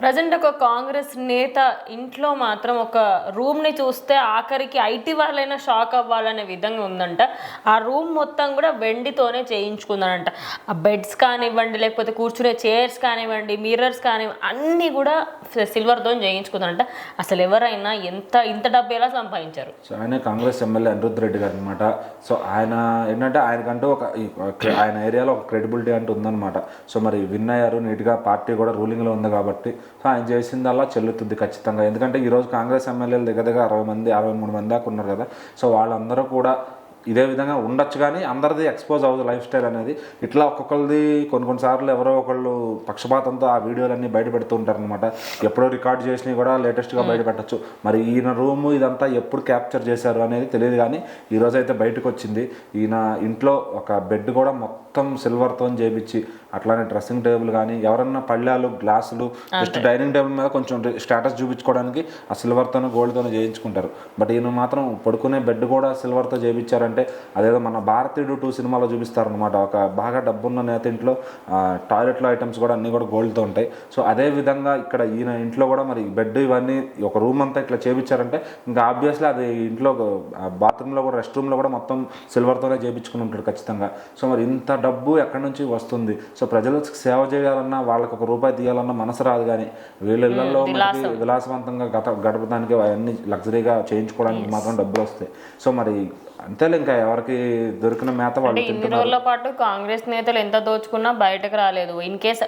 Present ఒక కాంగ్రెస్ నేత ఇంట్లో మాత్రం ఒక రూమ్ని చూస్తే ఆఖరికి ఐటీ వాళ్ళైనా షాక్ అవ్వాలనే విధంగా ఉందంట. ఆ రూమ్ మొత్తం కూడా వెండితోనే చేయించుకుందనంట. ఆ బెడ్స్ కానివ్వండి, లేకపోతే కూర్చునే చైర్స్ కానివ్వండి, మిర్రర్స్ కానివ్వండి, అన్నీ కూడా సిల్వర్తో చేయించుకుందనంట. అసలు ఎవరైనా ఇంత డబ్బు ఎలా సంపాదించారు? సో ఆయన కాంగ్రెస్ ఎమ్మెల్యే అనిరుద్ధ్ రెడ్డి గారు అనమాట. సో ఆయన ఏంటంటే ఆయనకంటూ ఆయన ఏరియాలో ఒక క్రెడిబిలిటీ అంటూ ఉందన్నమాట. సో మరి విన్ అయ్యారు నీట్గా, పార్టీ కూడా రూలింగ్లో ఉంది కాబట్టి సో ఆయన చేసిందల్లా చెల్లుతుంది ఖచ్చితంగా. ఎందుకంటే ఈరోజు కాంగ్రెస్ ఎమ్మెల్యేలు దగ్గర 63 మంది దాకా ఉన్నారు కదా. సో వాళ్ళందరూ కూడా ఇదే విధంగా ఉండొచ్చు, కానీ అందరిది ఎక్స్పోజ్ అవ్వదు లైఫ్ స్టైల్ అనేది. ఇట్లా ఒక్కొక్కరిది కొన్నిసార్లు ఎవరో ఒకళ్ళు పక్షపాతంతో ఆ వీడియోలన్నీ బయట పెడుతూ ఉంటారనమాట. ఎప్పుడో రికార్డ్ చేసినవి కూడా లేటెస్ట్గా బయట పెట్టచ్చు. మరి ఈయన రూము ఇదంతా ఎప్పుడు క్యాప్చర్ చేశారు అనేది తెలియదు, కానీ ఈరోజు అయితే బయటకు వచ్చింది. ఈయన ఇంట్లో ఒక బెడ్ కూడా మొత్తం సిల్వర్తో చేయించి, అట్లానే డ్రెస్సింగ్ టేబుల్ కానీ, ఎవరన్నా పళ్ళాలు, గ్లాసులు, జస్ట్ డైనింగ్ టేబుల్ మీద కొంచెం స్టేటస్ చూపించుకోవడానికి ఆ సిల్వర్తోనూ గోల్డ్తోనూ చేయించుకుంటారు. బట్ ఈయన మాత్రం పడుకునే బెడ్ కూడా సిల్వర్తో చేయించారంటే అదేదో మన భారతీయుడు 2 సినిమాలో చూపిస్తారనమాట. ఒక బాగా డబ్బున్న నేత ఇంట్లో టాయిలెట్లో ఐటమ్స్ కూడా అన్నీ కూడా గోల్డ్తో ఉంటాయి. సో అదే విధంగా ఇక్కడ ఈయన ఇంట్లో కూడా మరి బెడ్ ఇవన్నీ ఒక రూమ్ అంతా ఇట్లా చేయించారంటే ఇంకా ఆబ్వియస్లీ అది ఇంట్లో బాత్రూంలో కూడా, రెస్ట్ రూమ్లో కూడా మొత్తం సిల్వర్తోనే చేయించుకుని ఉంటాడు ఖచ్చితంగా. సో మరి ఇంత డబ్బు ఎక్కడి నుంచి వస్తుంది? సో ప్రజలకు సేవ చేయాలన్నా, వాళ్ళకి ఒక రూపాయి తీయాలన్నా మనసు రాదు, కానీ వీళ్ళ ఇళ్లలో మనకి విలాసవంతంగా గడపడానికి అవన్నీ లగ్జరీగా చేయించుకోవడానికి మాత్రం డబ్బులు వస్తాయి. సో మరి అంతేలే, ఇంకా ఎవరికి దొరికిన మేత వాళ్ళు. ఇన్ని రోజుల పాటు కాంగ్రెస్ నేతలు ఎంత దోచుకున్నా బయటకు రాలేదు. ఇన్ కేస్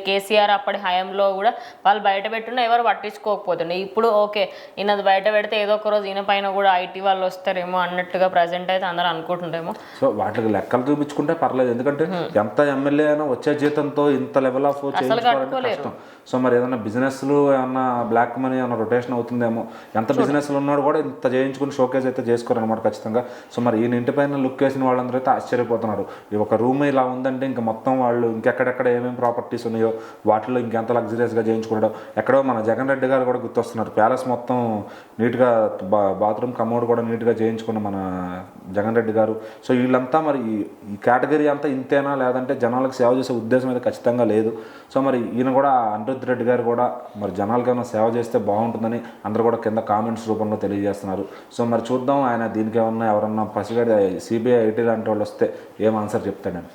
కేసీఆర్ అప్పటి హయాంలో కూడా వాళ్ళు బయట పెట్టున్నా ఎవరు పట్టించుకోకపోతుండే. ఇప్పుడు ఓకే, ఈయనది బయట పెడితే ఏదో ఒక రోజు ఈయన పైన కూడా ఐటీ వాళ్ళు వస్తారేమో అన్నట్టుగా ప్రజెంట్ అయితే అందరూ అనుకుంటుండేమో. సో వాటికి లెక్కలు చూపించుకుంటే పర్లేదు, ఎందుకంటే ఎంత ఎమ్మెల్యే అయినా వచ్చే జీతంతో ఇంత లెవెల్ ఆఫ్ చేయించుకోవాలంటే కష్టం. సో మరి ఏదైనా బిజినెస్లు ఏమన్నా బ్లాక్ మనీ ఏమన్నా రొటేషన్ అవుతుందేమో. ఎంత బిజినెస్లు ఉన్నాడు కూడా ఇంత చేయించుకుని షోకేజ్ అయితే చేసుకోరు అనమాట ఖచ్చితంగా. సో మరి ఈయన ఇంటి పైన లుక్ వేసిన వాళ్ళందరూ అయితే ఆశ్చర్యపోతున్నారు. ఈ ఒక రూమ్ ఇలా ఉందంటే ఇంకా మొత్తం వాళ్ళు ఇంకెక్కడెక్కడ ఏమేమి ప్రాపర్టీస్ ఉన్నాయో వాటిలో ఇంకెంత లగ్జరియస్గా చేయించుకోవడం. ఎక్కడో మన జగన్ రెడ్డి గారు కూడా గుర్తొస్తున్నారు. ప్యాలెస్ మొత్తం నీట్గా, బాత్రూమ్ కమోడ్ కూడా నీట్గా చేయించుకున్న మన జగన్ రెడ్డి గారు. సో వీళ్ళంతా మరి ఈ కేటగిరీ అంతా ఇంతేనా, లేదంటే జనాలకు సేవ చేసే ఉద్దేశం అయితే ఖచ్చితంగా లేదు. సో మరి ఈయన కూడా అనిరుద్ధ్ రెడ్డి గారు కూడా మరి జనాలకి ఏమైనా సేవ చేస్తే బాగుంటుందని అందరూ కూడా కింద కామెంట్స్ రూపంలో తెలియజేస్తున్నారు. సో మరి చూద్దాం ఆయన దీనికి ఏమన్నా ఎవరన్నా పసిగడి సిబిఐ ఐటీ లాంటి వాళ్ళు వస్తే ఏం ఆన్సర్ చెప్తాడని.